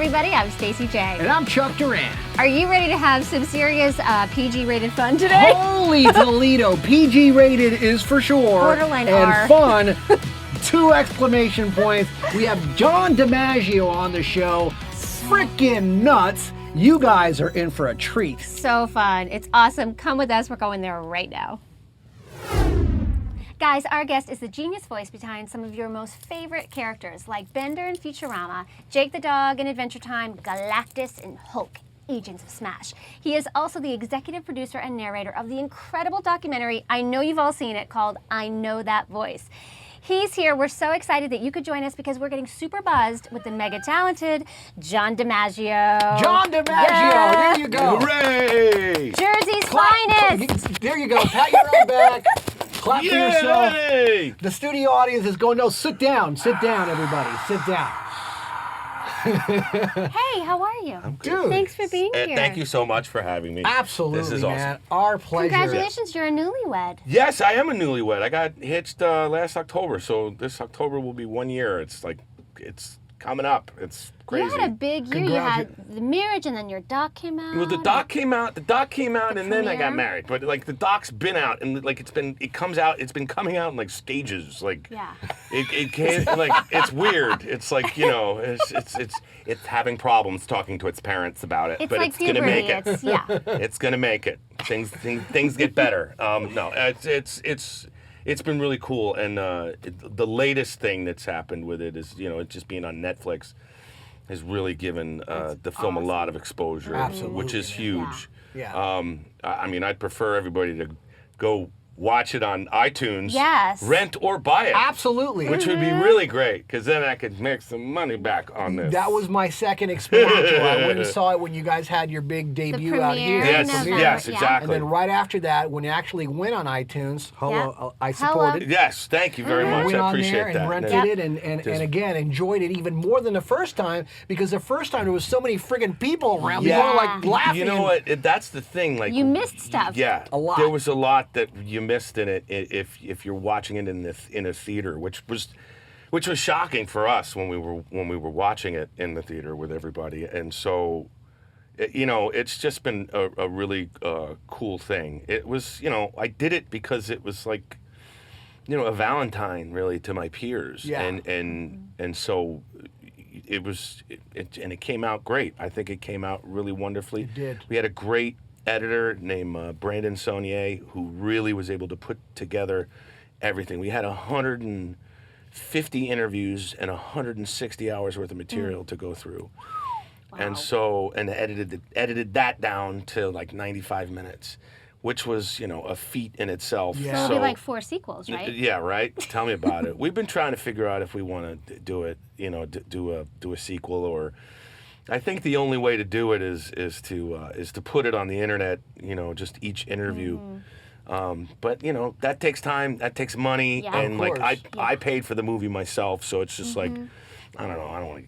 everybody. I'm Stacey J. And I'm Chuck Duran. Are you ready to have some serious PG-rated fun today? Holy Toledo, PG-rated is for sure. Borderline and R. Fun, 2 exclamation points. We have John DiMaggio on the show. Frickin' nuts. You guys are in for a treat. So fun. It's awesome. Come with us. We're going there right now. Guys, our guest is the genius voice behind some of your most favorite characters, like Bender in Futurama, Jake the Dog in Adventure Time, Galactus in Hulk, Agents of S.M.A.S.H. He is also the executive producer and narrator of the incredible documentary, I know you've all seen it, called I Know That Voice. He's here. We're so excited that you could join us because we're getting super buzzed with the mega talented John DiMaggio. John DiMaggio, Yeah. There you go. Hooray! Jersey's finest. There you go. Pat your own back. Clap for yourself. Yay! The studio audience is going, no, sit down. Sit down, everybody. Sit down. Hey, how are you? I'm good. Dude. Thanks for being here. Thank you so much for having me. Absolutely, This is man. awesome. Our pleasure. Congratulations, you're a newlywed. Yes, I am a newlywed. I got hitched last October, so this October will be 1 year. It's coming up. It's crazy. You had a big year. You had the marriage, and then your doc came out. Well, the doc came out. The doc came out, and then I got premiere? married. But like the doc's been out, and like it comes out. It's been coming out in like stages. Like Yeah. it can't. Like it's weird. It's like it's having problems talking to its parents about it. It's but like it's gonna puberty. make it. It's, yeah. It's gonna make it. Things get better. No, it's been really cool, and the latest thing that's happened with it is it just being on Netflix has really given the film a lot of exposure, Absolutely, which is huge. Yeah. I mean, I'd prefer everybody to go watch it on iTunes, Yes. rent or buy it, Absolutely. which would be really great because then I could make some money back on this. That was my second experience. I went and saw it when you guys had your big debut out premiere here. in Yes, November, yes, yeah. exactly. And then right after that, when it actually went on iTunes, I supported it. Yes, thank you very much. Went I on appreciate there and that. rented Yep. it and again enjoyed it even more than the first time because the first time there was so many friggin' people around. Yeah. People were like laughing. You know what? That's the thing. Like You missed stuff. Yeah, A lot. There was a lot that you missed in it if you're watching it in a theater, which was shocking for us when we were watching it in the theater with everybody. And so, it's just been a really cool thing. It was, I did it because it was like, a Valentine really to my peers. Yeah. And so it was, and it came out great. I think it came out really wonderfully. It did. We had a great editor named Brandon Saunier who really was able to put together everything. We had 150 interviews and 160 hours worth of material to go through. Wow. And so, edited that down to like 95 minutes, which was, a feat in itself. Yeah. So it'll be like 4 sequels, right? Yeah, right. Tell me about it. We've been trying to figure out if we want to do it, do a sequel, or I think the only way to do it is to put it on the internet, just each interview. But that takes time, that takes money, Yeah. and Of like course. I paid for the movie myself, so it's just like I don't know. I don't want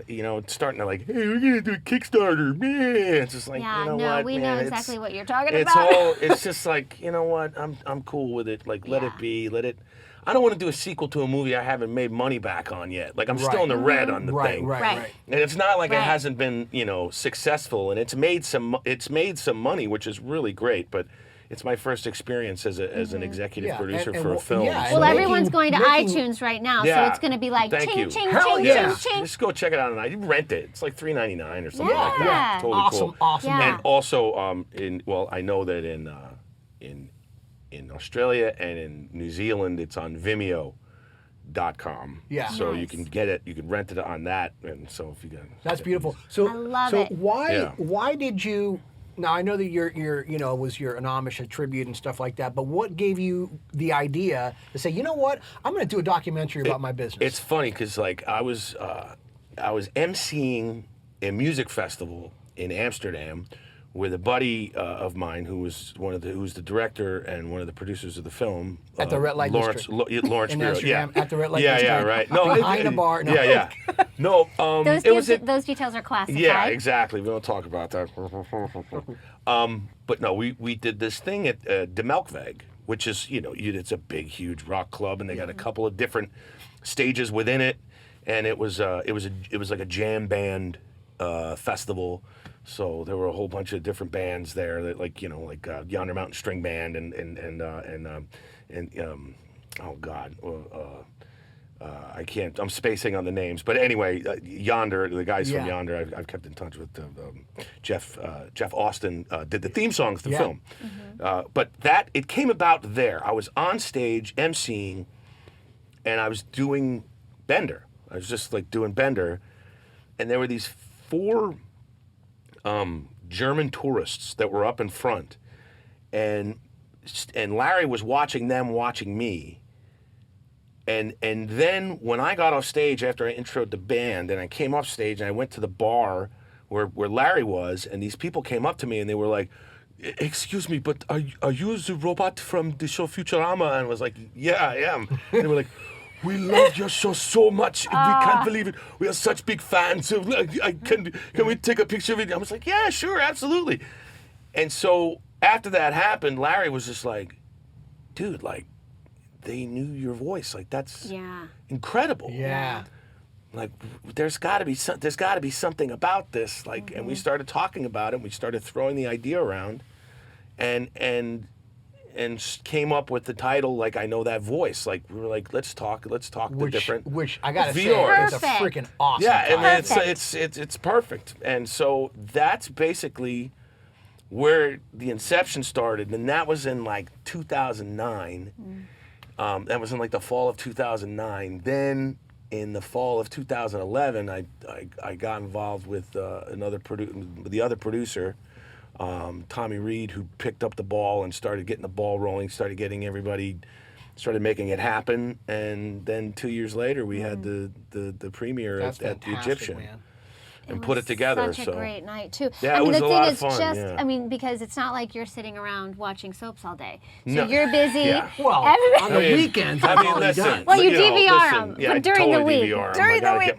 to. It's starting to like, hey, we're gonna do a Kickstarter, man. It's just like, Yeah, no, what, we man, know exactly what you're talking it's about. all. It's just like, what? I'm cool with it. Like, let it be. Let it. I don't want to do a sequel to a movie I haven't made money back on yet. Like I'm still in the red on the thing. Right. And it's not like Right. it hasn't been, successful, and it's made some money, which is really great. But it's my first experience as an executive producer for a film. yeah, so- Well, making- everyone's going to making- iTunes right now, so Yeah. it's going to be like Thank ching, you. ching, Hell ching, yeah. ching, ching. Just go check it out, and I rent it. It's like $3.99 or something like Yeah. that. Totally cool. Awesome. Yeah. And also, I know that in Australia and in New Zealand, it's on Vimeo.com. Yeah. So you Nice. can get it, you can rent it on that, and so if you got That's beautiful. So, I love so it. why did you? Now I know that your it was an Amish tribute and stuff like that. But what gave you the idea to say, you know what, I'm going to do a documentary about my business? It's funny because like I was emceeing a music festival in Amsterdam with a buddy of mine who was the director and one of the producers of the film At the Red Light Lawrence District. Lawrence In Bureau, Amsterdam, yeah. at the Red Light yeah, District. Yeah, right. No, Behind the bar. No. Yeah. No, Those details are classified. yeah, exactly. We don't talk about that. But no, we did this thing at DiMaggio, which is it's a big, huge rock club, and they got a couple of different stages within it, and it was like a jam band festival. So there were a whole bunch of different bands there, that like Yonder Mountain String Band and oh God, I can't. I'm spacing on the names, but anyway, Yonder, the guys from Yonder, I've kept in touch with. Jeff Austin did the theme song to the film, but it came about there. I was on stage emceeing, and I was doing Bender. I was just like doing Bender, and there were these 4 German tourists that were up in front, and Larry was watching them watching me. And then when I got off stage after I introed the band, and I came off stage and I went to the bar where Larry was, and these people came up to me and they were like, "Excuse me, but are you the robot from the show Futurama?" And I was like, "Yeah, I am." And they were like, "We love your show so much. We can't believe it. We are such big fans. So, can we take a picture of it?" I was like, "Yeah, sure, absolutely." And so after that happened, Larry was just like, "Dude, like, they knew your voice. Like, that's incredible. Yeah. Like, there's got to be something about this. Like, and we started talking about it. And we started throwing the idea around, and came up with the title. Like, I Know That Voice. Like, we were like, let's talk the different. Which I gotta say, VRs. it's a freaking awesome. Yeah, title. and it's perfect. And so that's basically where the inception started, and that was in like 2009. That was in like the fall of 2009. Then in the fall of 2011, I got involved with the other producer, Tommy Reed, who picked up the ball and started getting the ball rolling, started making it happen. And then 2 years later, we had the premiere at the Egyptian. Man. And put it together. Such a great night too. Yeah, I mean, it was the a thing lot is of fun. just, Yeah. I mean, because it's not like you're sitting around watching soaps all day. So No. you're busy. Yeah. Well, Everybody- on the weekends, I I've mean, already listen. done. Well, you know, DVR listen, 'em, yeah, but I during the totally week. DVR 'em. During I the gotta week.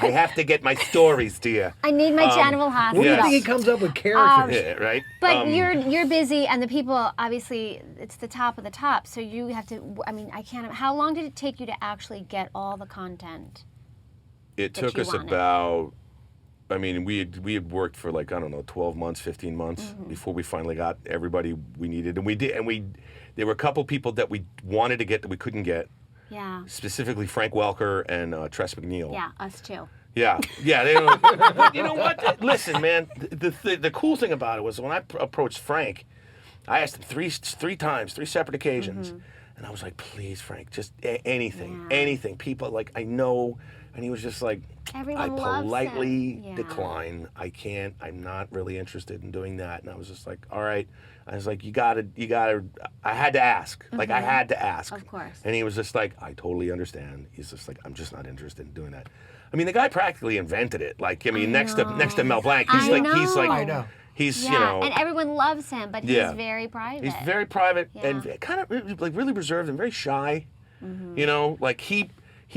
I have to get my stories to you. I need my General Hospital. What do you Yes. think he comes up with characters? Yeah, right? But you're busy, and the people, obviously, it's the top of the top. So you have to. I mean, I can't. How long did it take you to actually get all the content? It that took you us wanted? about. I mean, we had worked for like, I don't know, 12 months, 15 months before we finally got everybody we needed. And we did. And there were a couple people that we wanted to get that we couldn't get. Yeah. Specifically Frank Welker and Tress McNeil. Yeah, us too. Yeah. They don't, but you know what? Listen, man, the cool thing about it was when I approached Frank, I asked him three times, 3 separate occasions. And I was like, please, Frank, just anything. People, like, I know. And he was just like, Everyone I loves politely him. Yeah. decline. I can't. I'm not really interested in doing that. And I was just like, all right. I was like, you gotta. I had to ask. Like, I had to ask. Of course. And he was just like, I totally understand. He's just like, I'm just not interested in doing that. I mean, the guy practically invented it. Like, I mean, next to Mel Blanc, he's like, I know. he's Yeah, you know, and everyone loves him, but he's very private. he's very private Yeah. and kind of like really reserved and very shy. You know, like he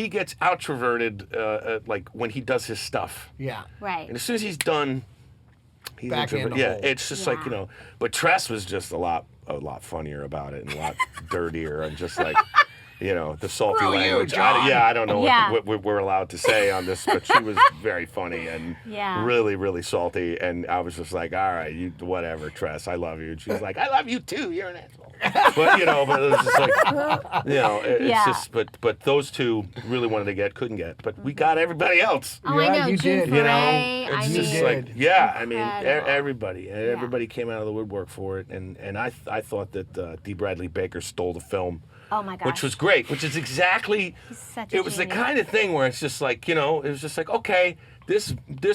gets outroverted like when he does his stuff. Yeah. Right. And as soon as he's done, he's Back in introverted. the Yeah, hole. it's just like, you know. But Tress was just a lot funnier about it and a lot dirtier and just like, you know, the salty Screw you, language. John. I don't know Yeah. what we're allowed to say on this, but she was very funny and Yeah. really, really salty. And I was just like, all right, you whatever, Tress, I love you. And she's like, I love you too. You're an asshole. But you know, but it was just like, you know, it's Yeah. just. But those two really wanted to get, couldn't get. But we got everybody else. Oh, I Yeah, know. you June did. Foray, You know, I it's mean, just like, did. yeah, I mean, Incredible. everybody came out of the woodwork for it, and I thought that D. Bradley Baker stole the film, oh my gosh. which was great, which is exactly, He's such a it was the genius. kind of thing where it's just like, you know, it was just like, okay, this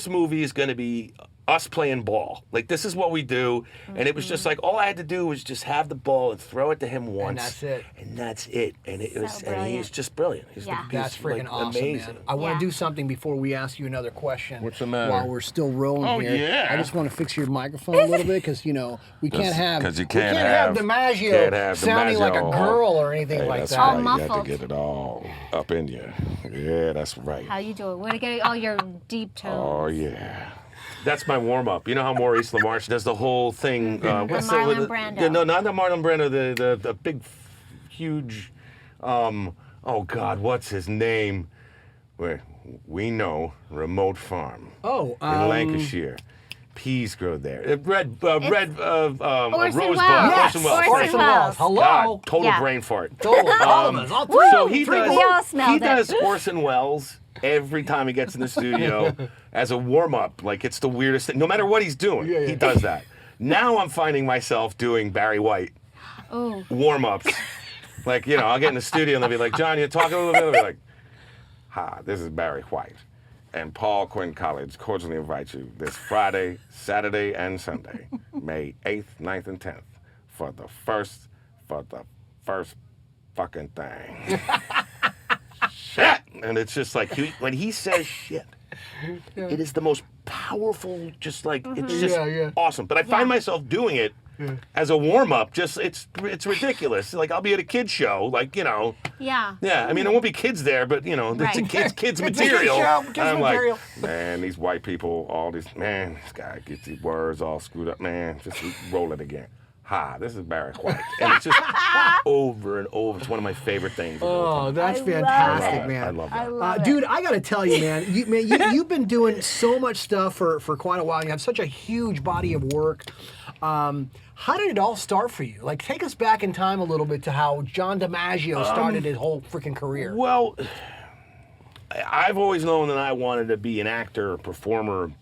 movie is going to be us playing ball. Like, this is what we do. And it was just like, all I had to do was just have the ball and throw it to him once. that's it. And that's it. And it So was, and brilliant. he's just brilliant. He's Yeah. That's freaking like, awesome, amazing. man. I want Yeah. to do something before we ask you another question. What's the matter? While we're still rolling Oh, here. yeah. I just want to fix your microphone a little bit because, you know, we can't have 'cause you we can't have have- DiMaggio can't have sounding like a DiMaggio. girl or anything like that's that. All right. You have muffled. to get it all up in you. Yeah, that's right. How you doing? We're gonna get all your deep tones. Oh yeah. That's my warm up. You know how Maurice LaMarche does the whole thing. What's Marlon Brando. Yeah, no, not the Marlon Brando. The big, huge. Oh God, what's his name? Where we know remote farm Oh, in Lancashire. Peas grow there. Red rose Orson bud. Welles. yes, Orson Welles. Orson Welles. Hello. God, total Yeah. brain fart. Total. All of us. All three. So he three does. We all smelled He it. does Orson Welles every time he gets in the studio as a warm up. Like it's the weirdest thing. No matter what he's doing, Yeah, yeah. he does that. Now I'm finding myself doing Barry White Oh. warm ups. Like I'll get in the studio and they'll be like, John, you're talking a little bit. I'll be like, hi, this is Barry White. And Paul Quinn College cordially invites you this Friday, Saturday, and Sunday, May 8th, 9th, and 10th, for the first fucking thing. Shit! And it's just like, when he says shit, it is the most powerful, just like, it's just Yeah. awesome. But I find myself doing it as a warm-up, just, it's ridiculous. Like, I'll be at a kid's show, like, Yeah. yeah, I mean, there won't be kids there, but it's a Right. kids It's a kid's material. show, kids I'm material. like, man, these white people, this guy gets these words all screwed up, man. Just roll it again. Hi, this is Barry White, and it's just over and over. It's one of my favorite things. Oh, that's I love fantastic, it. man. I love that. I love it. Dude, I gotta tell you, man. You've been doing so much stuff for quite a while. You have such a huge body of work. How did it all start for you? Like, take us back in time a little bit to how John DiMaggio started his whole freaking career. Well, I've always known that I wanted to be an actor, or performer,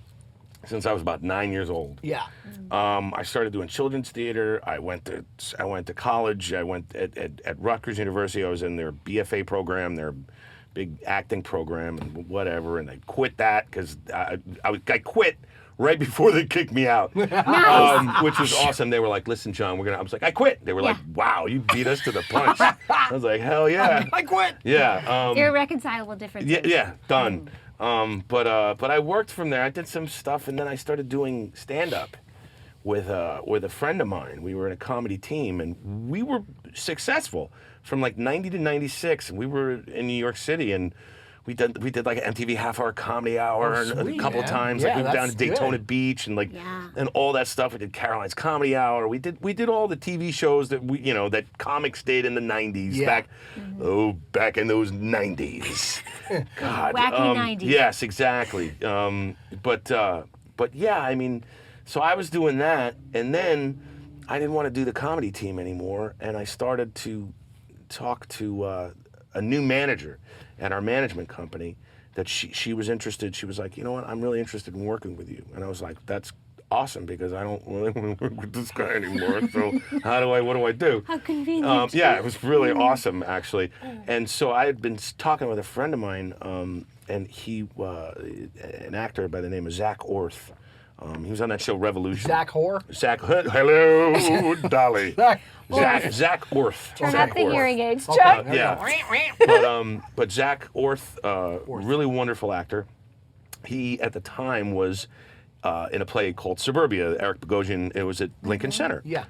since I was about 9 years old. Yeah. I started doing children's theater. I went to college. I went at Rutgers University. I was in their BFA program, their big acting program, and whatever. And I quit that because I quit right before they kicked me out, which was awesome. They were like, "Listen, John, I was like, I quit." They were like, "Wow, you beat us to the punch." I was like, "Hell yeah!" I quit. Yeah. Irreconcilable differences. Yeah, done. But I worked from there. I did some stuff, and then I started doing stand-up with a friend of mine. We were in a comedy team, and we were successful from like 90 to 96. And we were in New York City, and we did like an MTV half-hour comedy hour and a sweet, couple man. times. Yeah, Like we were down that's to Daytona good. Beach and Yeah. and all that stuff. We did Caroline's Comedy Hour. We did all the TV shows that that comics did in the 90s Yeah. back in those 90s. God. Wacky 90s. Yes, exactly. But yeah, I mean, so I was doing that, and then I didn't want to do the comedy team anymore, and I started to talk to a new manager at our management company that she was interested. She was like, you know what, I'm really interested in working with you. And I was like, that's awesome, because I don't really want to work with this guy anymore. So what do I do? How convenient. Yeah, it was really awesome, actually. And so I had been talking with a friend of mine, and he, an actor by the name of Zach Orth. He was on that show Revolution. Zach Hoare. Hello, Dolly. Zach Orth. Turn Zach up the Orth. hearing aids, Okay, Chuck. there we Yeah. go. But Zach Orth, really wonderful actor. He at the time was in a play called Suburbia. Eric Bogosian. It was at Lincoln Center. Yeah.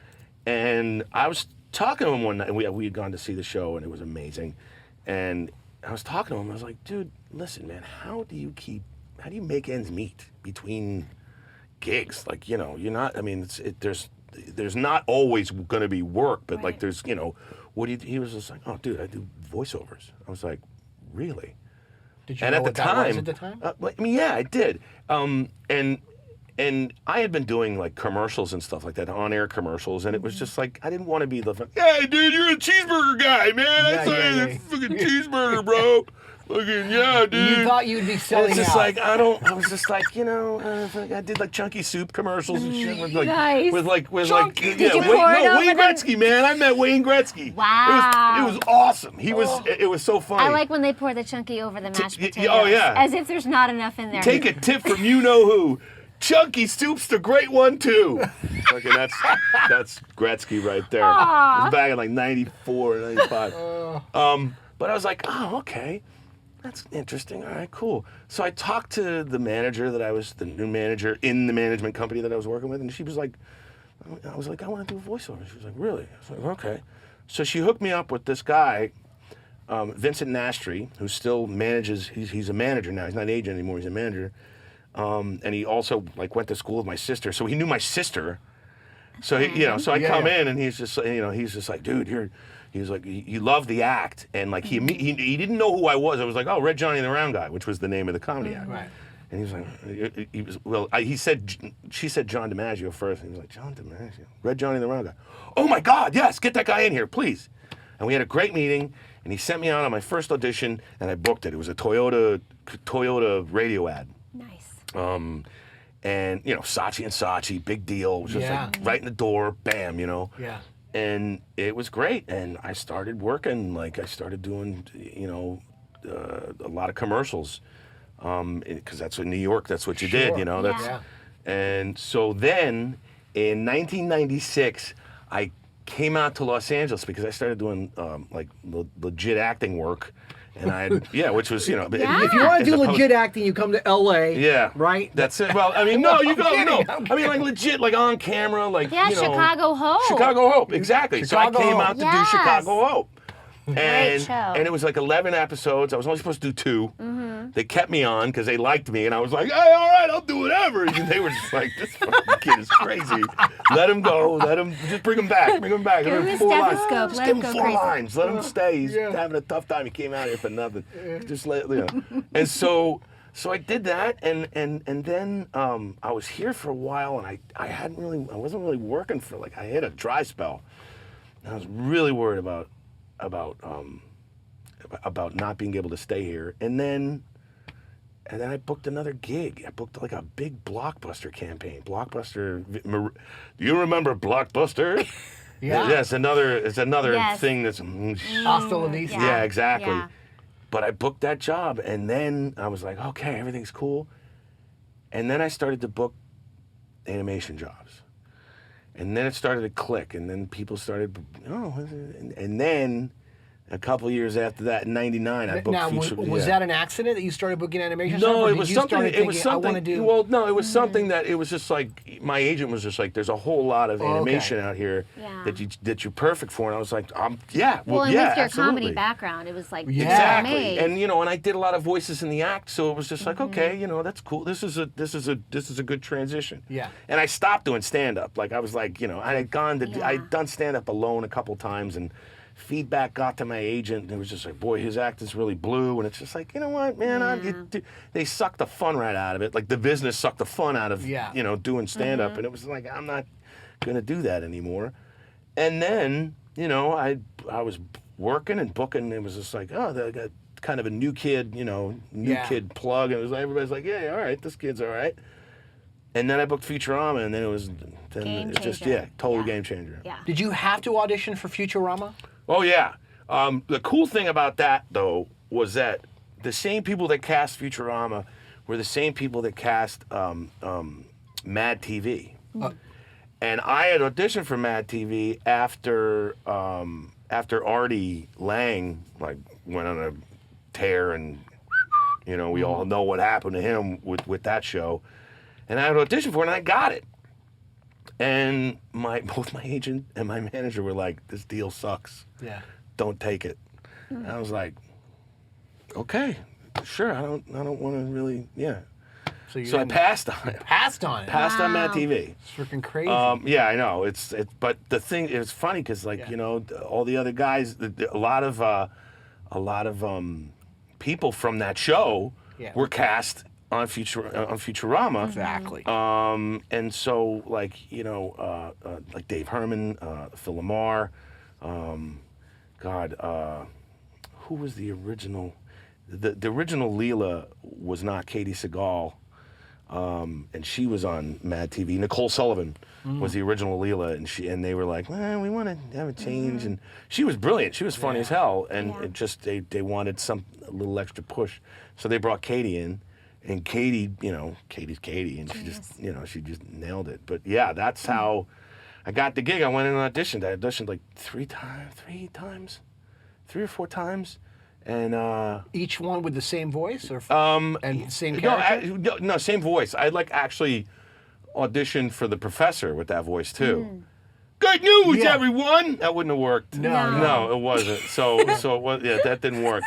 And I was talking to him one night, and we had gone to see the show, and it was amazing. And I was talking to him. I was like, dude, listen, man, how do you make ends meet between gigs? Like, you're not, I mean, there's not always going to be work, but like Right. there's, what do you, he was just like, oh, dude, I do voiceovers. I was like, really? Did you And know at the what that was time, at the time? I mean, yeah, I did. And I had been doing like commercials and stuff like that, on-air commercials, and it was just like I didn't want to be the hey, dude, you're a cheeseburger guy, man. I saw you yeah. fucking cheeseburger, bro. Fucking yeah, dude. You thought you'd be And selling it's just out. like I was just like I did like chunky soup commercials and shit with like Nice. with Chunky. like Did you Wayne, pour it over Wayne them? Gretzky, man. I met Wayne Gretzky. Wow. It was awesome. He was it was so funny. I like when they pour the chunky over the mashed y- potatoes. oh, yeah. As if there's not enough in there. Take a tip from you know who. Chunky soup's the great one too. Fucking that's Gretzky right there. It was back in like 94, 95. But I was like, oh, okay. That's interesting. All right, cool. So I talked to the manager the new manager in the management company that I was working with, and she was like, I was like, I want to do a voiceover. She was like, really? I was like, okay. So she hooked me up with this guy, Vincent Nastri, who still manages, he's a manager now. He's not an agent anymore, he's a manager. And he also like went to school with my sister, so he knew my sister. So he, so I come in and he's just like, dude, he was like, he loved the act, and like he didn't know who I was. I was like, oh, Red Johnny and the Round Guy, which was the name of the comedy act. Right. And he was like, she said John DiMaggio first, and he was like, John DiMaggio, Red Johnny and the Round Guy. Oh my God, yes, get that guy in here, please. And we had a great meeting, and he sent me out on my first audition, and I booked it. It was a Toyota radio ad. Nice. And you know, Saatchi and Saatchi, big deal. It was just like right in the door, bam, you know. Yeah. And it was great, and I started working. Like I started doing, you know, a lot of commercials, because that's in New York. That's what you did, you know. Yeah. And so then, in 1996, I came out to Los Angeles because I started doing like legit acting work. And which was, you know, If you want to do legit acting, you come to L.A. Yeah, right. That's it. Well, I mean, no, you go, no. I mean, like legit, like on camera, like Yeah, you know, Chicago Hope. Chicago Hope, exactly. Chicago so I came Hope. out to do Chicago Hope. Great show. And it was like 11 episodes. I was only supposed to do 2. Mm-hmm. They kept me on because they liked me, and I was like, hey, all right, I'll do whatever. And they were just like, this fucking kid is crazy. Let him go. Just bring him back. Bring him back. Give him a 4 lines. stethoscope. Just Let give him him go 4 crazy. lines. Let him stay. He's having a tough time. He came out here for nothing. Just let, you know. And so I did that, and then I was here for a while, and I wasn't really working for, like, I hit a dry spell. And I was really worried about not being able to stay here. And then I booked another gig. I booked like a big Blockbuster campaign. Blockbuster, do you remember Blockbuster? Yeah. Yeah, it's another thing that's Hasta la vista. yeah, exactly. Yeah. But I booked that job, and then I was like, okay, everything's cool. And then I started to book animation jobs. And then it started to click, and then people started, and then a couple years after that, in '99, I booked Now, feature. was that an accident that you started booking animation? No, stuff, or it did was you something. start It thinking, was I something. want to do. Well, no, it was something that it was just like my agent was just like, "There's a whole lot of animation out here that you're perfect for," and I was like, Well, and with your absolutely. comedy background, it was like Exactly, made. and and I did a lot of voices in the act, so it was just like, okay, that's cool. This is a good transition. Yeah. And I stopped doing stand up. Like I was like, I had I'd done stand up alone a couple times, and feedback got to my agent, and it was just like, boy, his act is really blue, and it's just like, you know what, man, they sucked the fun right out of it. Like the business sucked the fun out of doing stand up, and it was like, I'm not gonna do that anymore. And then I was working and booking, and it was just like, oh, they got kind of a new kid, kid plug, and it was like, everybody's like, yeah, all right, this kid's all right. And then I booked Futurama, and then it was total game changer. Yeah. Did you have to audition for Futurama? Oh yeah. The cool thing about that though was that the same people that cast Futurama were the same people that cast Mad TV. And I had auditioned for Mad TV after Artie Lang went on a tear, and we all know what happened to him with that show. And I had auditioned for it, and I got it. And both my agent and my manager were like, "This deal sucks. Yeah. Don't take it." And I was like, "Okay, sure. I don't want to really, yeah." So I passed on it. Passed on it. Passed on Mad TV. It's freaking crazy. Yeah, I know. It's but the thing, it's funny because all the other guys, a lot of people from that show were cast on Futurama. Exactly. And so like Dave Herman, Phil Lamar, who was the original? The original Leela was not Katie Seagal, and she was on Mad TV. Nicole Sullivan was the original Leela, and they were like, well, we want to have a change, and she was brilliant. She was funny as hell, and it just they wanted a little extra push, so they brought Katie in. And Katie, Katie's Katie, and she just, she just nailed it. But yeah, that's how I got the gig. I went in and auditioned. I auditioned like 3 or 4 times, and each one with the same voice, or and same character? No, same voice. I actually auditioned for the professor with that voice too. Good news, everyone! That wouldn't have worked. No, it wasn't. So it was. Yeah, that didn't work.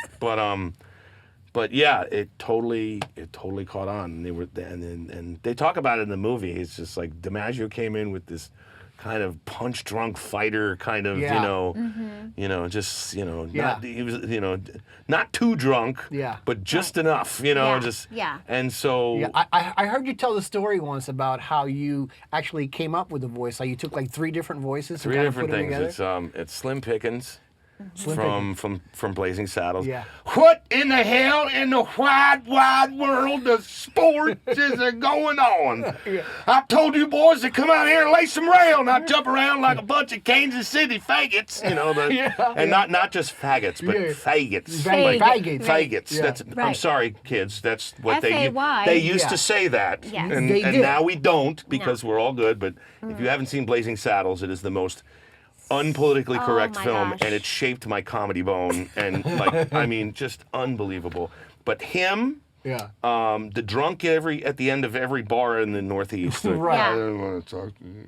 But yeah, it totally caught on. And they were, and they talk about it in the movie. It's just like DiMaggio came in with this kind of punch-drunk fighter kind of, You know, just Yeah. he was not too drunk, Yeah. but just enough. You know, Yeah. just Yeah. And so Yeah, I heard you tell the story once about how you actually came up with the voice. Like you took like 3 different voices and three kind of different put them things. together. It's Slim Pickens. Slim From Blazing Saddles. Yeah. What in the hell in the wide world of sports is going on? Yeah. I told you boys to come out here and lay some rail, not jump around like a bunch of Kansas City faggots. You know, not just faggots, but Yeah. faggots. Faggots. Faggots. Faggots. Yeah. That's. I'm Right. sorry, kids. That's what F-A-Y. they used Yeah. to say that, Yes. and, They and did. now we don't because we're all good. But if you haven't seen Blazing Saddles, it is the most unpolitically Oh correct my film, gosh. and it shaped my comedy bone, and like I mean, just unbelievable. But him, Yeah. the drunk at the end of every bar in the Northeast. like, Right. Yeah. I don't want to talk to you.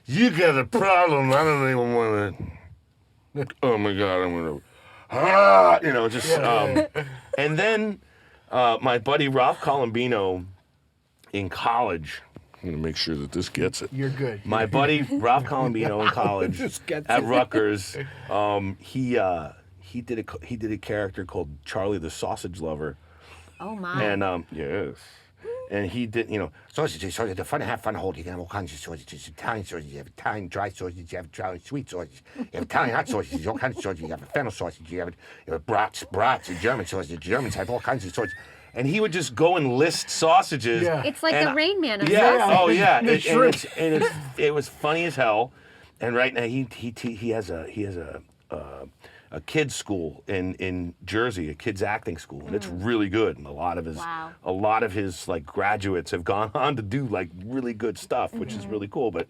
You got a problem. I don't even want to. Oh my God, I'm gonna. Just. And then my buddy Ralph Colombino in college. I'm gonna make sure that this gets it. You're good. My buddy Ralph Colombino in college This gets at it. Rutgers, he did a character called Charlie the Sausage Lover, Oh my. and yes, and he did sausage, the fun have fun hold. You can have all kinds of sausages. Italian sausage, you have Italian dry sausage, you have Italian sweet sausage, you have Italian hot sausage, all kinds of sausage. You have a fennel sausage, you have brats, German sausage. The Germans have all kinds of sausage. And he would just go and list sausages. Yeah. It's like and the Rain Man of Yeah. sausage. Oh yeah. The shrimp. It was funny as hell. And right now he has a kids school in Jersey, a kids acting school, and it's really good. And a lot of his like graduates have gone on to do like really good stuff, which is really cool. But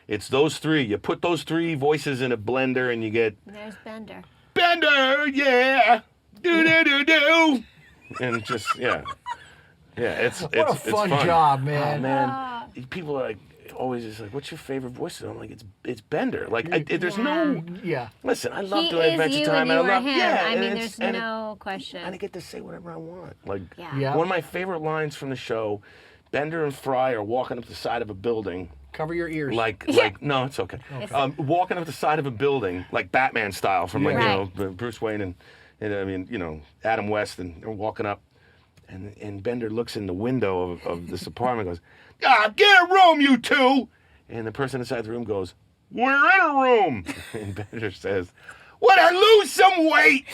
it's those 3. You put those 3 voices in a blender, and you get There's Bender. Bender. Yeah. Do. And just it's What a it's fun fun. job, man. Oh, man, people are like always just like, "What's your favorite voice?" And I'm like, "It's Bender." Like, there's no. Yeah. Listen, I love He doing is Adventure you Time, and you I are love him. yeah. I and mean, it's- there's and no question. I get to say whatever I want. Like, Yeah. Yeah. one of my favorite lines from the show, Bender and Fry are walking up the side of a building. Cover your ears. Like no, it's okay. Walking up the side of a building like Batman style from like Right. Bruce Wayne and I mean Adam West, and they're walking up, and Bender looks in the window of this apartment and goes, get a room, you 2. And the person inside the room goes, we're in a room. And Bender says, would I lose some weight?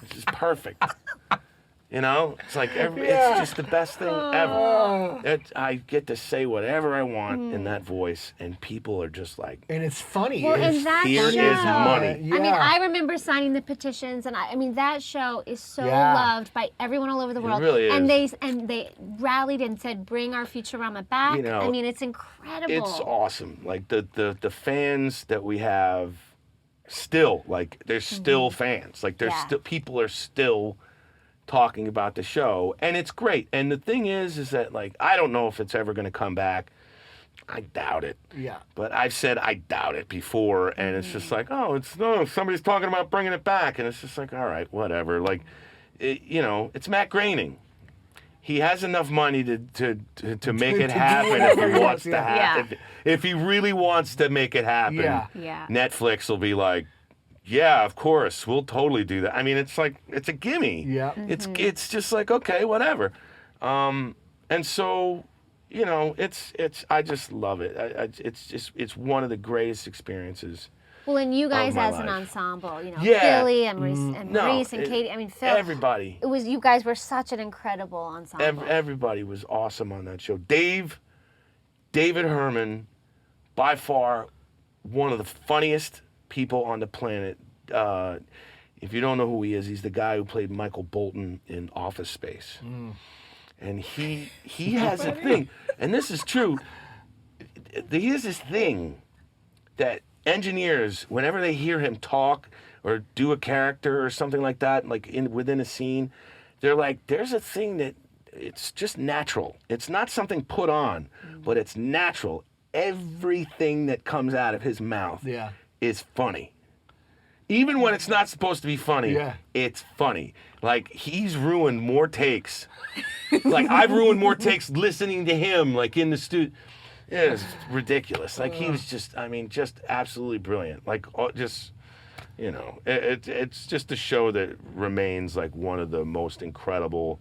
Which is perfect. It's like it's just the best thing ever. I get to say whatever I want in that voice, and people are just like, and it's funny. Well, It's- and that here is show, money. Yeah. I mean, I remember signing the petitions, and I mean that show is so Yeah. loved by everyone all over the world. really And is. they rallied and said, "Bring our Futurama back." I mean, it's incredible. It's awesome. Like the fans that we have still, like there's still fans. Like there's Yeah. still people are still talking about the show, and it's great. And the thing is that like I don't know if it's ever going to come back. I doubt it. Yeah. But I've said I doubt it before, and it's just like, somebody's talking about bringing it back, and it's just like, all right, whatever. Like, it's Matt Groening. He has enough money to make it do happen if whatever he he wants wants, to yeah. have. If he really wants to make it happen, Yeah. Netflix will be like, yeah, of course, we'll totally do that. I mean, it's like it's a gimme. Yeah. It's just like okay, whatever. And so, I just love it. It's one of the greatest experiences. Well, and you guys my as an life. ensemble, Yeah. Philly and Maurice and Katie. I mean, Phil. Everybody. It was you guys were such an incredible ensemble. Everybody was awesome on that show. David Herman, by far one of the funniest people on the planet. If you don't know who he is, he's the guy who played Michael Bolton in Office Space. And he has a thing, and this is true. He has this thing that engineers, whenever they hear him talk or do a character or something like that, like within a scene, they're like, there's a thing that it's just natural. It's not something put on, but it's natural. Everything that comes out of his mouth is funny. Even when it's not supposed to be funny, it's funny. Like, he's ruined more takes. Like, I've ruined more takes listening to him, like, in the studio. It's ridiculous. Like, he was just absolutely brilliant. Like, just it's just a show that remains like one of the most incredible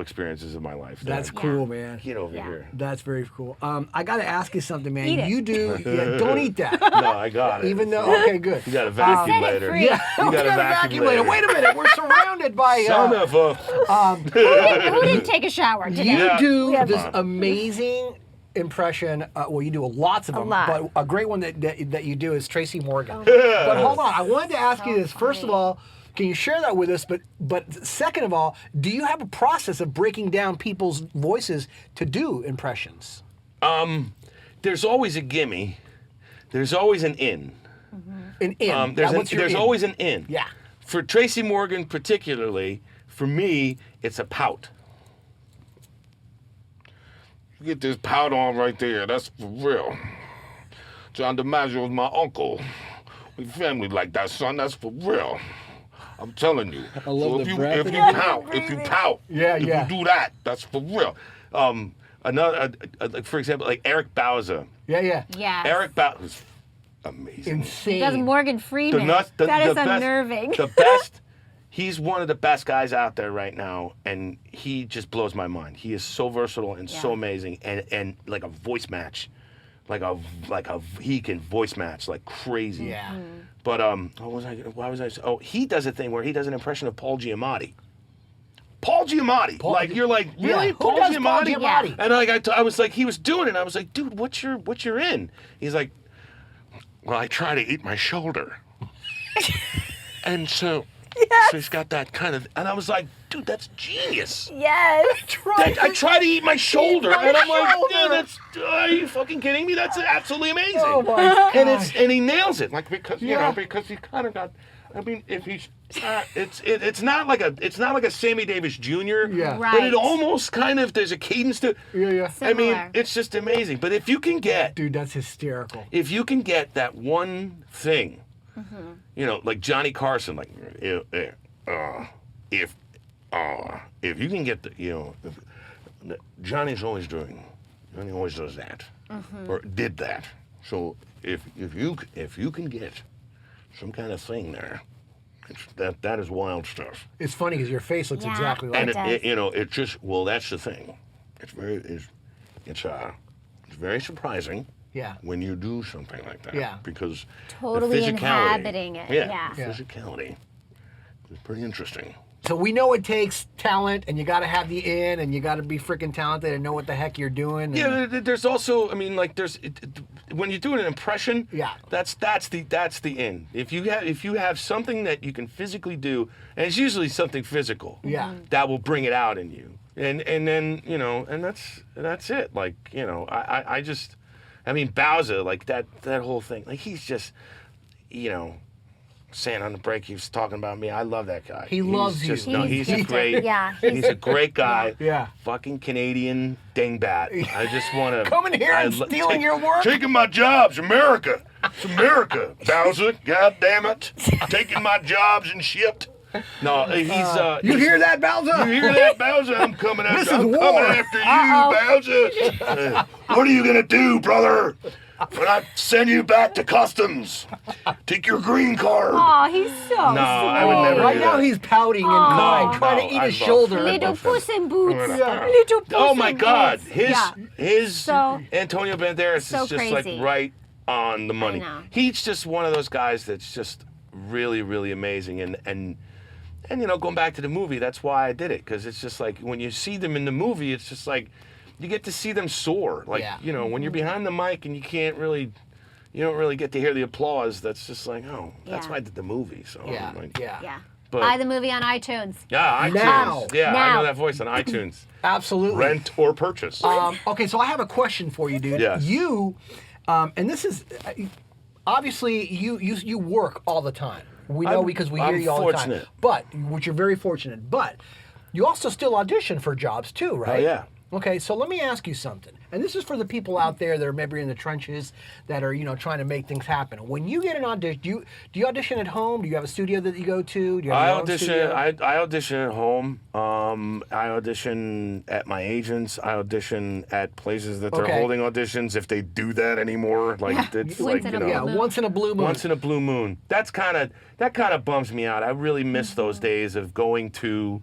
experiences of my life. That's cool, man. Get over here. That's very cool. I got to ask you something, man. Eat it. You do. Yeah, don't eat that. No, I got it. Even though, okay, good. You got a vacuum Set it later. free. Yeah, You we got a vacuum later. Wait a minute. We're surrounded by. Son of a. Who didn't take a shower today? You Yeah. do have this fun. amazing impression. Well, you do lots of them, lot. but a great one that you do is Tracy Morgan. But hold on, I wanted to ask you this. First of all, can you share that with us? But second of all, do you have a process of breaking down people's voices to do impressions? There's always a gimme. There's always an in. An in. Now, what's your There's in? always an in. Yeah. For Tracy Morgan particularly, for me, it's a pout. You get this pout on right there. That's for real. John DiMaggio was my uncle. We family like that, son. That's for real. I'm telling you. I love So the if you breath. if you pout, Yeah, if yeah. you do that, that's for real. Another, like for example, like Eric Bauza. Yeah. Yeah. Eric Bauza is amazing. Insane. Does Morgan Freeman. That is unnerving. The best. He's one of the best guys out there right now, and he just blows my mind. He is so versatile and so amazing, and like a voice match, he can voice match like crazy. Yeah. But why was I? Oh, he does a thing where he does an impression of Paul Giamatti. You're like, really? Yeah. Who Paul does Paul Giamatti? Giamatti? And I was like, he was doing it. I was like, dude, what's your in? He's like, well, I try to eat my shoulder. And so he's got that kind of, and I was like, dude, that's genius. Yes. I try to eat my shoulder, and I'm like, shoulder. dude, are you fucking kidding me? That's absolutely amazing. Oh my God. And he nails it, like because Yeah. because he kind of got. I mean, if he's, it's not like a Sammy Davis Jr. Yeah. Right. But it almost kind of there's a cadence to. Yeah. I mean, Similar. it's just amazing. But if you can get Dude, that's hysterical. that one thing, like Johnny Carson, like if you can get Johnny always does that or did that. So if you can get some kind of thing there, that is wild stuff. It's funny because your face looks Yeah. exactly like And It does. it just that's the thing. It's very surprising. Yeah. When you do something like that. Yeah. Because Totally the physicality, inhabiting it. Yeah. the physicality is pretty interesting. So we know it takes talent, and you got to have the in, and you got to be freaking talented and know what the heck you're doing. Yeah, there's also, I mean, like when you're doing an impression, Yeah. that's the in. If you have something that you can physically do, and it's usually something physical, Yeah. that will bring it out in you, and then and that's it. Like I mean Bauza, like that whole thing, like he's just saying on the break, he was talking about me. I love that guy. He loves you. No, he's a gifted. great. Yeah, he's a great guy. Yeah. Fucking Canadian dingbat. I just want to Coming here and stealing your work? Taking my jobs, America. It's America, Bowser. God damn it, taking my jobs and shit. No, he's. You hear that, Bowser? You hear that, Bowser? I'm coming after. This is I'm war. coming after you, Bowser. What are you gonna do, brother? When I send you back to customs, take your green card. Oh, he's so No, I would never Right do now that. he's pouting and crying, trying to eat I his love- shoulder. Little love Puss in Boots. Yeah. Little Puss Oh my in God, Boots. his So- Antonio Banderas so is just crazy. like right on the money. know. He's just one of those guys that's just really, really amazing. And going back to the movie, that's why I did it, because it's just like when you see them in the movie, it's just like you get to see them soar. Like Yeah. when you're behind the mic and you don't really get to hear the applause. That's just like, oh, that's Yeah. why I did the movie. So Yeah, I'm like, yeah. Yeah. But- Buy the movie on iTunes. Yeah, iTunes. Now. Yeah, I Now. know that voice on iTunes. Absolutely. Rent or purchase. Okay, so I have a question for you, dude. Yes. You, and this is obviously you work all the time. We know because we hear I'm you all fortunate. the time. But which you're very fortunate. But you also still audition for jobs too, right? Oh, yeah. Okay, so let me ask you something. And this is for the people out there that are maybe in the trenches that are, trying to make things happen. When you get an audition, do you audition at home? Do you have a studio that you go to? Do you have I your own audition. studio? I audition at home. I audition at my agents. I audition at places that they're Okay. holding auditions, if they do that anymore. Like it's Once like in a you know, blue moon. Once in a blue moon. once in a blue moon. That kind of bums me out. I really miss those days of going to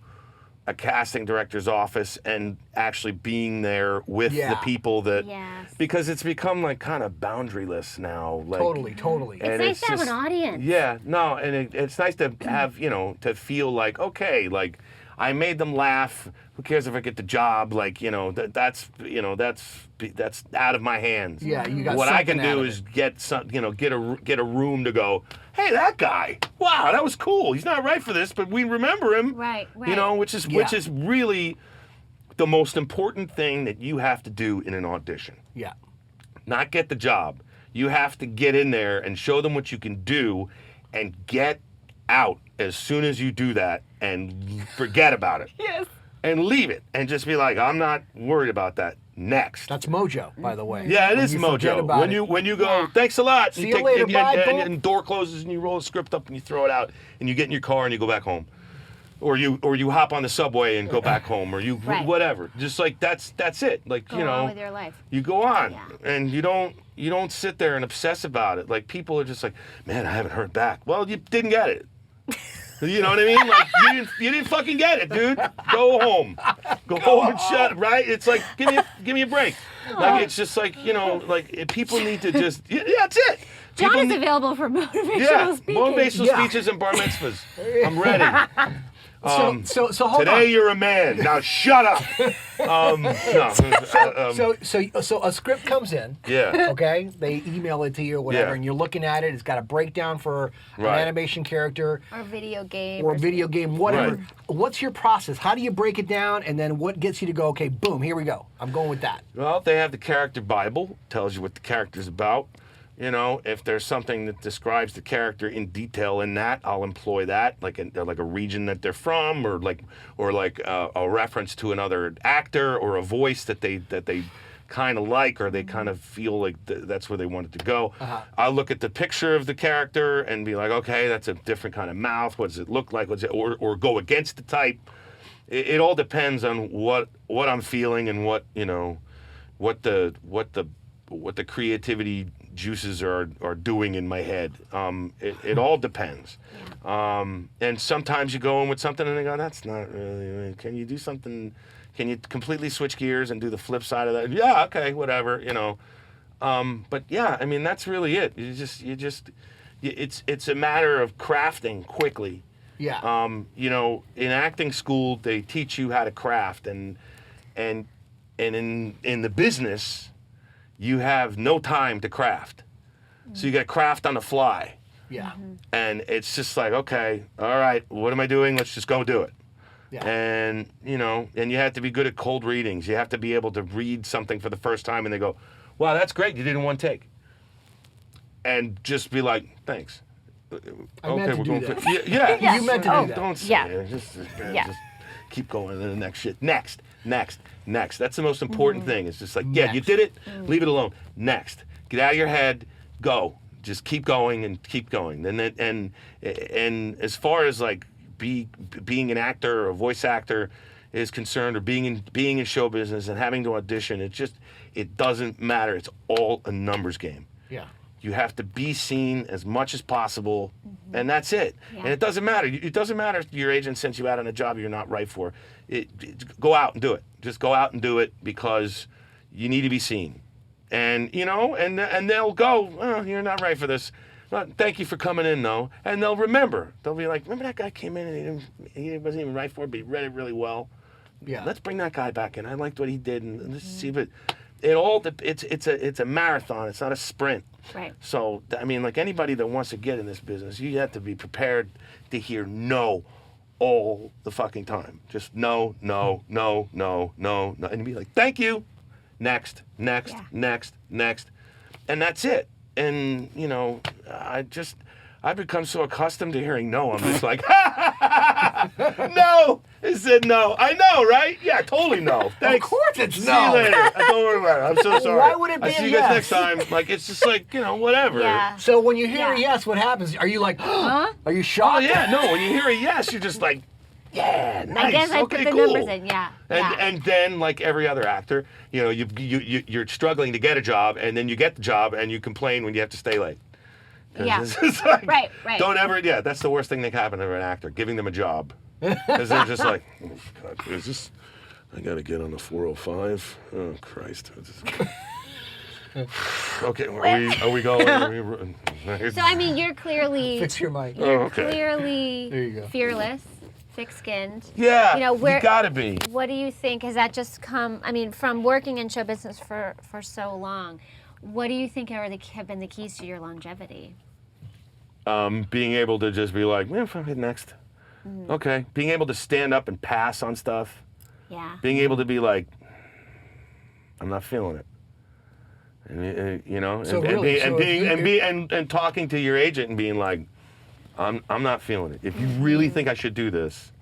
a casting director's office and actually being there with Yeah. the people that Yes. because it's become like kind of boundaryless now. Like, Totally. It's nice to have an audience. Yeah, no, and it's nice to have, to feel like, okay, like I made them laugh. Who cares if I get the job? Like, that's out of my hands. Yeah, you got What I can something out do of is it. get a room to go, hey, that guy. Wow, that was cool. He's not right for this, but we remember him. Right. Which is really the most important thing that you have to do in an audition. Yeah. Not get the job. You have to get in there and show them what you can do and get out as soon as you do that and forget about it. Yes. And leave it and just be like, I'm not worried about that. Next. That's mojo, by the way. Yeah, it When is you forget mojo. about When it. you go, Yeah. thanks a lot. See you later, bye, boom. and door closes and you roll the script up and you throw it out and you get in your car and you go back home. Or you hop on the subway and go back home, or you Right. whatever. Just like that's it. Like Go on with your life. you go on, Yeah. and you don't sit there and obsess about it. Like people are just like, man, I haven't heard back. Well, you didn't get it. You know what I mean? Like you didn't fucking get it, dude. Go home. Go home and shut. Right? It's like give me a break. Like it's just like people need to just that's it. John People is need- available for motivational yeah, speaking. motivational Yeah. speeches and bar mitzvahs. I'm ready. So hold Today on. you're a man. Now shut up. No. So a script comes in. Yeah. Okay, they email it to you or whatever, Yeah. and you're looking at it. It's got a breakdown for Right. an animation character Or video game. or a video game, whatever. Right. What's your process? How do you break it down, and then what gets you to go? Okay, boom, here we go. I'm going with that. Well, they have the character Bible, tells you what the character's about. If there's something that describes the character in detail in that, I'll employ that, like a region that they're from, or a reference to another actor or a voice that they kind of like, or they kind of feel like that's where they want it to go. I'll look at the picture of the character and be like, okay, that's a different kind of mouth. What does it look like? Or go against the type. It all depends on what I'm feeling and what the creativity juices are doing in my head. It all depends. And sometimes you go in with something and they go, that's not really, can you do something, can you completely switch gears and do the flip side of that? Yeah, okay, whatever, But yeah, I mean, that's really it. It's a matter of crafting quickly. Yeah. In acting school, they teach you how to craft, and in the business, you have no time to craft. So you got to craft on the fly. Yeah. And it's just like, okay, all right, what am I doing? Let's just go do it. Yeah. And, and you have to be good at cold readings. You have to be able to read something for the first time and they go, wow, that's great. You did it in one take. And just be like, thanks. I meant to do that. Yeah. Yes. You meant to do that. Don't say Yeah. it. Just Yeah. keep going to the next shit. Next. That's the most important thing. It's just like, yeah, you Next. did it. Leave it alone. Next. Get out of your head. Go. Just keep going and keep going. And as far as like being an actor or a voice actor is concerned, or being in show business and having to audition, it doesn't matter. It's all a numbers game. Yeah. You have to be seen as much as possible, and that's it. Yeah. And it doesn't matter. It doesn't matter if your agent sends you out on a job you're not right for. Go out and do it. Just go out and do it because you need to be seen. And and they'll go, oh, you're not right for this. Well, thank you for coming in, though. And they'll remember. They'll be like, remember that guy came in and he wasn't even right for it, but he read it really well. Yeah. Let's bring that guy back in. I liked what he did, and let's see. But it's a marathon. It's not a sprint. Right. So I mean, like anybody that wants to get in this business, you have to be prepared to hear no all the fucking time. Just no, and be like, thank you. Next, Yeah. next, and that's it. And I've become so accustomed to hearing no. I'm just like, No. He said no. I know, right? Yeah, totally no. Thanks. Of course it's See no. you later. Don't worry about it. I'm so sorry. Why would it be I'll see a you guys yes? next time. Like, it's just like, whatever. Yeah. So when you hear a Yeah. yes, what happens? Are you like, Huh? are you Oh, shocked? yeah. No, when you hear a yes, you're just like, yeah, nice. I guess I okay, put the cool. numbers in. Yeah. And then, like every other actor, you're struggling to get a job, and then you get the job, and you complain when you have to stay late. 'Cause Yeah. it's like, Right. Don't ever, that's the worst thing that can happen to an actor, giving them a job. Because they're just like, oh, God, is this, I got to get on the 405? Oh, Christ. Okay, are we going? So I mean, you're clearly Fix your mic. Oh, okay. clearly There you go. fearless, thick-skinned. Yeah, where you got to be. What do you think? Has that just come? I mean, from working in show business for so long, what do you think have been the keys to your longevity? Being able to just be like, fuck it, next. Okay. Being able to stand up and pass on stuff. Yeah. Being able to be like, I'm not feeling it. And, So and, really, and, so being, if you- and talking to your agent and being like, I'm not feeling it. If you really think I should do this,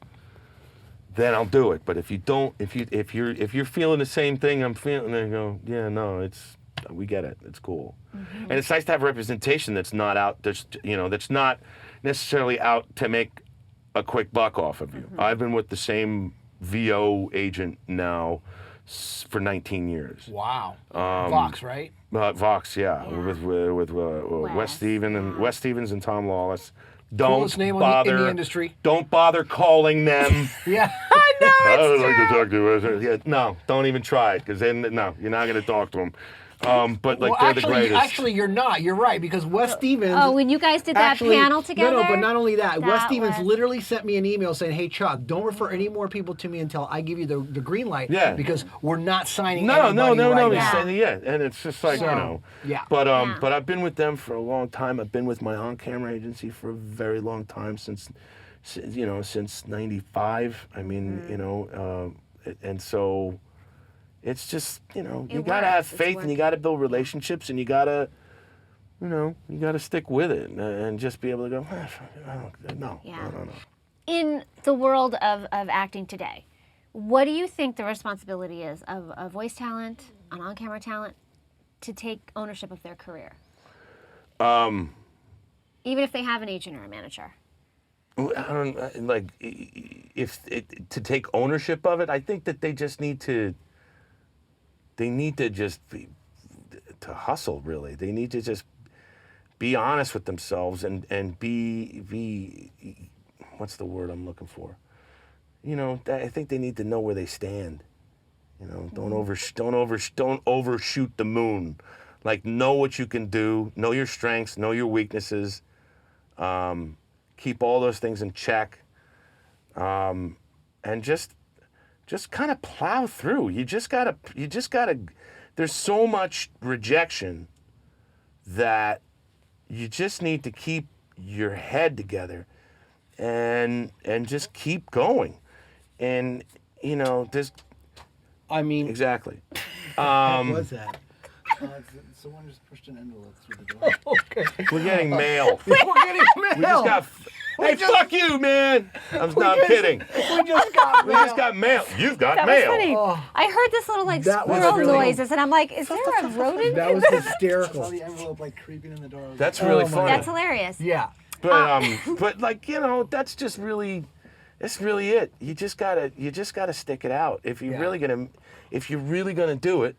then I'll do it. But if you don't, if you're feeling the same thing I'm feeling, then you go, yeah, no, we get it. It's cool. And it's nice to have representation that's not out, that's not necessarily out to make a quick buck off of you. I've been with the same VO agent now for 19 years. Wow. Vox, right? Vox, yeah. with Wes Stevens and Tom Lawless. Don't Coolest name bother in the industry. Don't bother calling them. Yeah. I would like to talk to you. Yeah, no, don't even try it, because then no, you're not going to talk to them. But like they're the greatest. Actually, you're not. You're right, because Wes Stevens. Oh, when you guys did that panel together? No, but not only that. Wes That Stevens was- literally sent me an email saying, "Hey Chuck, don't refer any more people to me until I give you the green light. Yeah. Because we're not signing No, anybody right now." Yeah, and it's just like, yeah. But Yeah. but I've been with them for a long time. I've been with my on-camera agency for a very long time, since '95. I mean, and so it's just, you gotta have works. It's faith, and you gotta build relationships, and you gotta stick with it, and just be able to go, no. In the world of acting today, what do you think the responsibility is of a voice talent, an on-camera talent, to take ownership of their career? Even if they have an agent or a manager. I don't like to take ownership of it. I think that they just need to. They need to just to hustle. Really, they need to just be honest with themselves and be. What's the word I'm looking for? I think they need to know where they stand. Don't overshoot the moon. Like, know what you can do. Know your strengths. Know your weaknesses. Keep all those things in check, and just kind of plow through. You just gotta. There's so much rejection that you just need to keep your head together, and just keep going, and there's. I mean, Exactly. what was that? Someone just pushed an envelope through the door. Okay. We're getting mail. We're getting mail. We just got. Hey, fuck you, man! I'm kidding. We just got We mail. just got mail. You've got That mail. was funny. Oh. I heard this little That was squirrel really- noises, and I'm like, is there a rodent? That was I hysterical. saw the envelope creeping in the door. That's really Oh, my funny. That's hilarious. Yeah. But like, that's just really, that's really it. You just gotta stick it out. If you're really gonna do it,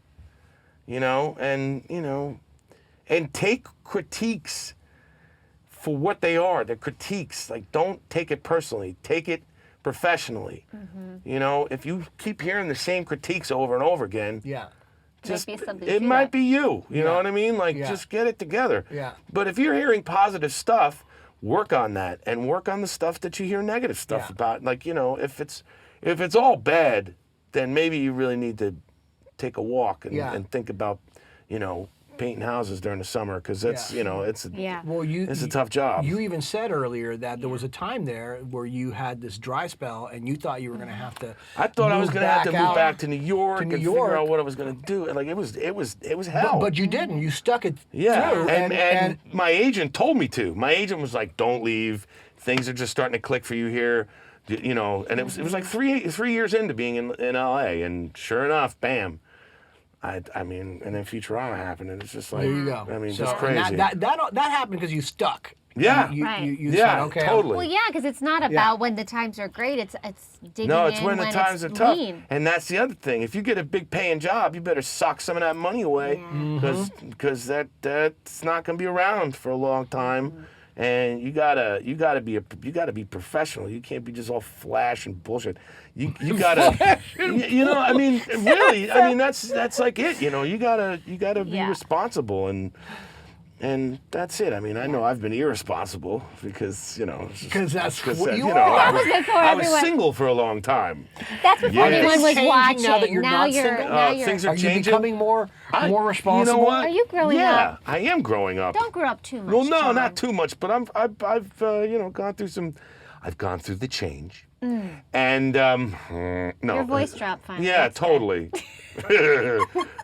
and take critiques for what they are. They're critiques. Like, don't take it personally. Take it professionally. If you keep hearing the same critiques over and over again, Yeah. just Might be something it to might that. be you. You know what I mean? Like, Yeah. just get it together. Yeah. But if you're hearing positive stuff, work on that, and work on the stuff that you hear negative stuff Yeah. about. Like, if it's all bad, then maybe you really need to take a walk and think about, painting houses during the summer, because that's Yeah. it's Yeah. Well, it's a tough job. You even said earlier that there was a time there where you had this dry spell and you thought you were going to have to. I thought I was going to have to move out. back to New York New and York. figure out what I was going to do. And like, it was hell. But you didn't. You stuck it Yeah, through. and my agent told me to. My agent was like, "Don't leave. Things are just starting to click for you here. you know, and it was like three years into being in LA, and sure enough, bam. I mean, and then Futurama happened, and it's just like, There you go. I mean, So, just and crazy. that happened because you stuck. Yeah. You Yeah, said, okay, totally. Well, yeah, because it's not about when the times are great. It's digging No, it's in when the times are tough. lean. And that's the other thing. If you get a big paying job, you better sock some of that money away, because that's not going to be around for a long time. And you gotta be professional. You can't be just all flash and bullshit. You gotta, you know. I mean, really. I mean, that's like it. You know, you gotta be responsible, and that's it. I mean, I know I've been irresponsible because, you know, that's what you know, are. I was single for a long time. That's before Yeah. anyone was Changing watching. now that you're not you're single? now you're. Things Are you changing. becoming more responsible? You know what? Are you growing yeah, up? I am growing up. Don't grow up too much. Well, no, John. not too much, but I've you know, gone through some. I've gone through the change, and no. Your voice dropped finally. Yeah, That's good. totally.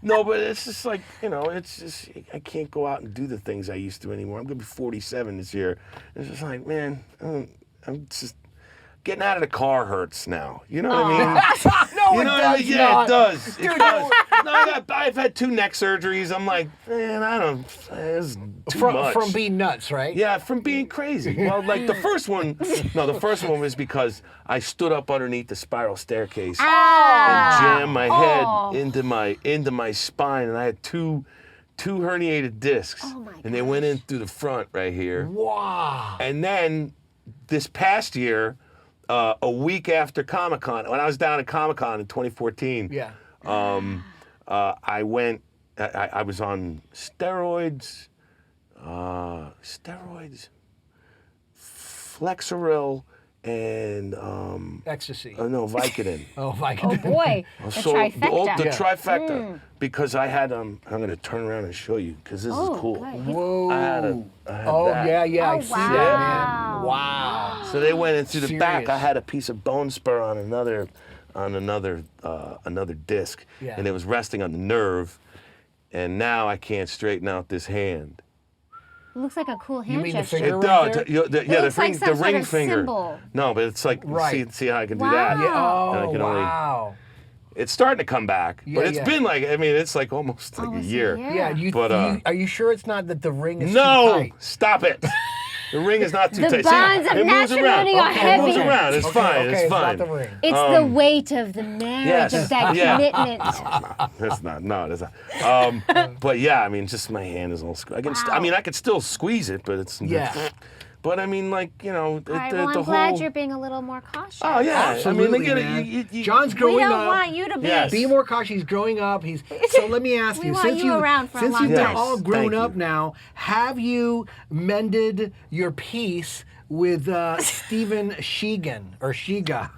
No, but it's just like, you know, it's just I can't go out and do the things I used to anymore. I'm gonna be 47 this year. It's just like, man, I'm just getting out of the car hurts now. You know what I mean? No, You it know what I does mean? Yeah, not. it does. Dude, It does. No, I've had 2 neck surgeries. I'm like, man, I don't. It's too much. From being nuts, right? Yeah, from being crazy. Well, like the first one was because I stood up underneath the spiral staircase and jammed my head into my spine, and I had two herniated discs, and they went in through the front right here. Wow. And then this past year, a week after Comic-Con, when I was down at Comic-Con in 2014, Yeah. I was on steroids, Flexeril, and Ecstasy. no, Vicodin. Oh, my Oh God. boy, the So trifecta. the trifecta, because I had I'm going to turn around and show you because this is cool. good. Whoa. I had that. Yeah, I Oh, see that, man. wow. Wow. So they went in through the back. Serious. I had a piece of bone spur on another disc, Yeah. and it was resting on the nerve. And now I can't straighten out this hand. It looks like a cool hand You mean the gesture. finger? It right does. there? Yeah, looks like some the sort ring of finger. symbol. No, but it's like Right. see how I can do Wow. that. Yeah. And I Oh, can only- wow. It's starting to come back, Yeah, but it's yeah. been like it's like almost like Almost a a year. year. Yeah, But, are you sure it's not that the ring is too No, tight? stop it. The ring is not too The tight. bonds See, of it moves around. matrimony are It moves heavy. around. It's fine. Okay, it's it's fine. not the ring. It's the weight of the marriage, yes. of that Yeah. commitment. That's not. No, that's not. But yeah, I mean, just my hand is all. I could still squeeze it, but it's. Yeah. But I mean, like, you know, All right, the well, I'm whole. glad you're being a little more cautious. Oh yeah, Absolutely, I mean, man. you, John's We growing don't up. want you to be. Yes. Be more cautious. He's growing up. So let me ask We you, want since you around for a long you've time. all Yes, grown thank up you. now, have you mended your peace with Steven Sheegan or Shiga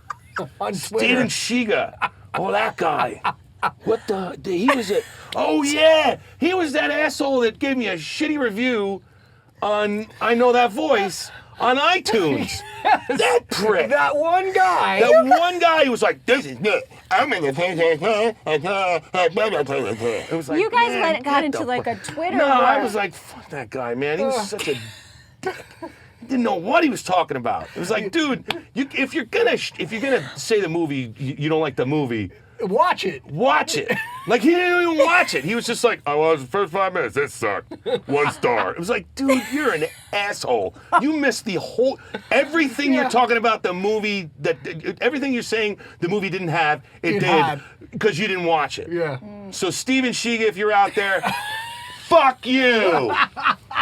on Twitter? Steven Shiga. Oh, that guy. What he was it? Oh yeah, he was that asshole that gave me a shitty review on I Know That Voice on iTunes. That prick. That one guy. That one guy who was like, "This is me. I'm in the It was like, You guys man, got get into the like a fuck- Twitter No, I war. was like, fuck that guy, man. He was such a. He didn't know what he was talking about. It was like, dude, if you're gonna say the movie you don't like the movie, Watch it. watch it. Like, he didn't even watch it. He was just like, I was the first 5 minutes. This sucked. 1 star. It was like, dude, you're an asshole. You missed the whole, everything Yeah. you're talking about the movie, everything you're saying the movie didn't have, it It did. had. Because you didn't watch it. Yeah. So, Steven Shiga, if you're out there, fuck you.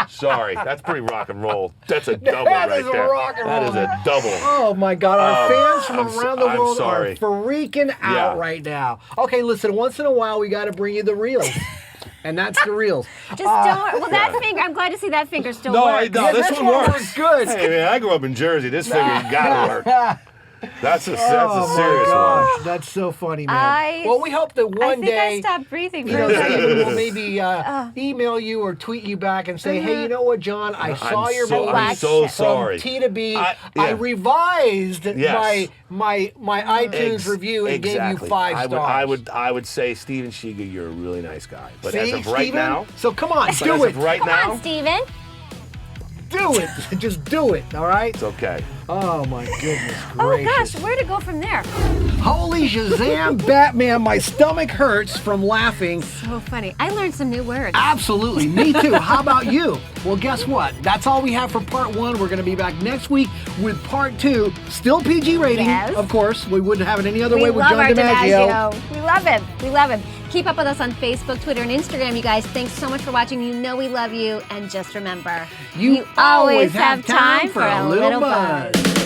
Sorry, that's pretty rock and roll. That's a double That right is a there. rock and That roll. is a double. Oh my God, our fans from I'm around the I'm world sorry. are freaking out Yeah. right now. Okay, listen, once in a while we got to bring you the reels. And that's the reels. Just don't. Well, that finger. I'm glad to see that finger still No, works. no, this this one one works. works good. Hey man, I grew up in Jersey. This finger's gotta work. That's a Oh serious my one. gosh, that's so funny, man. Well, we hope that I one think day I stopped breathing you for know, a second. Steven will maybe email you or tweet you back and say, hey, you know what, John? I saw your movie I'm so From sorry. T to B. Yeah. I revised Yes. my iTunes review and gave you Exactly. 5 stars. I would say, Steven Shiga, you're a really nice guy. But See, as of right Steven? now, So come on, but do as it. of right Come now, on, Steven. Do do it. Just do it, all right? It's okay. Oh, my goodness Oh gracious. gosh, where to go from there? Holy Shazam, Batman, my stomach hurts from laughing. So funny. I learned some new words. Absolutely, me too. How about you? Well, guess what? That's all we have for part 1. We're going to be back next week with part 2. Still PG rating, Yes. of course. We wouldn't have it any other way with love John our DiMaggio. We love him. We love him. Keep up with us on Facebook, Twitter, and Instagram, you guys. Thanks so much for watching. You know we love you. And just remember, You always have time for a little buzz.